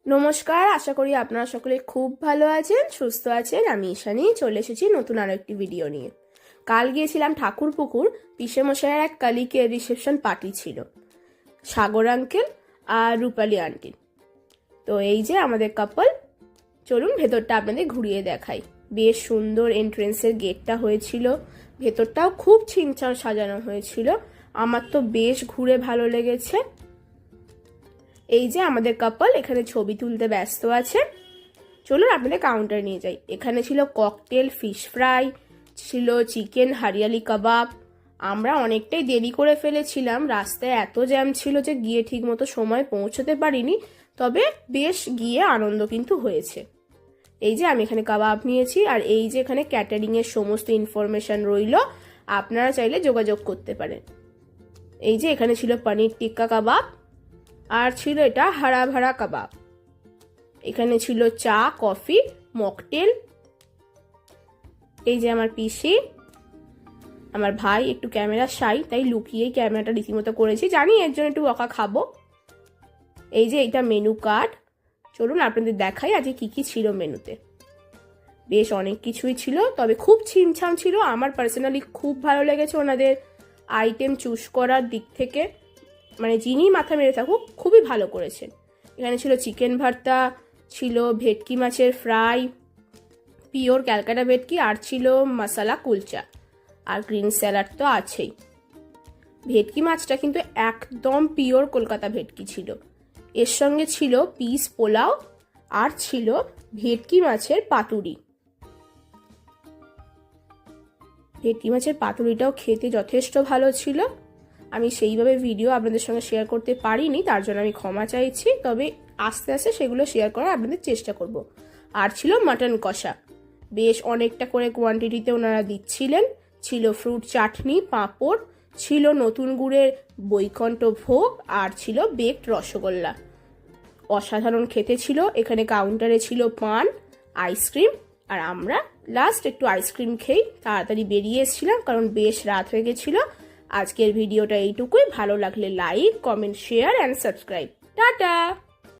নমস্কার, আশা করি আপনারা সকলে খুব ভালো আছেন, সুস্থ আছেন। আমি ঈশানী চলে এসেছি নতুন আরো একটি ভিডিও নিয়ে। কাল গিয়েছিলাম ঠাকুরপুকুর, পিসেমশাইয়ের এক কালিকের রিসেপশন পার্টি ছিল, সাগর আঙ্কেল আর রূপালী আন্টি। তো এই যে আমাদের কাপল, চলুন ভেতরটা আপনাদের ঘুরিয়ে দেখাই। বেশ সুন্দর এন্ট্রেন্সের গেটটা হয়েছিল, ভেতরটাও খুব ছিমছাম সাজানো হয়েছিল। আমার তো বেশ ঘুরে ভালো লেগেছে। এই যে আমাদের কাপল এখানে ছবি তুলতে ব্যস্ত আছে। চলুন আপনাদের কাউন্টার নিয়ে যাই। এখানে ছিল ককটেল, ফিশ ফ্রাই, ছিল চিকেন হারিয়ালি কাবাব। আমরা অনেকটাই দেরি করে ফেলেছিলাম, রাস্তায় এত জ্যাম ছিল যে গিয়ে ঠিক মতো সময় পৌঁছতে পারিনি, তবে বেশ গিয়ে আনন্দ কিন্তু হয়েছে। এই যে আমি এখানে কাবাব নিয়েছি, আর এই যে এখানে ক্যাটারিং এর সমস্ত ইনফরমেশন রইল, আপনারা চাইলে যোগাযোগ করতে পারেন। এই যে এখানে ছিল পনির টিক্কা কাবাব, আর ছিল এটা হারা ভাড়া কাবাব। এখানে ছিল চা, কফি, মকটেল। এই যে আমার পিসি, আমার ভাই একটু ক্যামেরা শাই, তাই লুকিয়েই ক্যামেরাটা রীতিমতো করেছি, জানি এর জন্য একটু বকা খাবো। এই যে এটা মেনু কার্ড। চলুন আপনাদের দেখাই আজকে কি কি ছিল মেনুতে। বেশ অনেক কিছুই ছিল, তবে খুব ছিমছাম ছিল। আমার পার্সোনালি খুব ভালো লেগেছে ওনাদের আইটেম চুজ করার দিক থেকে, মানে যিনি মাথা মেরে থাকুক খুবই ভালো করেছেন। এখানে ছিল চিকেন ভর্তা, ছিল ভেটকি মাছের ফ্রাই, পিওর ক্যালকাটা ভেটকি, আর ছিল মশলা কুলচা, আর গ্রিন স্যালাড তো আছেই। ভেটকি মাছটা কিন্তু একদম পিওর কলকাতা ভেটকি ছিল। এর সঙ্গে ছিল পিস পোলাও, আর ছিল ভেটকি মাছের পাতুরি। ভেটকি মাছের পাতুরিটাও খেতে যথেষ্ট ভালো ছিল। আমি সেইভাবে ভিডিও আপনাদের সঙ্গে শেয়ার করতে পারিনি, তার জন্য আমি ক্ষমা চাইছি, তবে আস্তে আস্তে সেগুলো শেয়ার করার আপনাদের চেষ্টা করব। আর ছিল মাটন কষা, বেশ অনেকটা করে কোয়ান্টিটিতে ওনারা দিচ্ছিলেন। ছিল ফ্রুট চাটনি, পাঁপড়, ছিল নতুন গুড়ের বৈকণ্ঠ ভোগ, আর ছিল বেকড রসগোল্লা। অসাধারণ খেতে ছিল। এখানে কাউন্টারে ছিল পান, আইসক্রিম, আর আমরা লাস্ট একটু আইসক্রিম খেয়ে তাড়াতাড়ি বেরিয়ে এসেছিলাম, কারণ বেশ রাত হয়ে গেছিল। আজকের ভিডিওটা এইটুকুই। ভালো লাগলে like, comment, share and subscribe. Tata.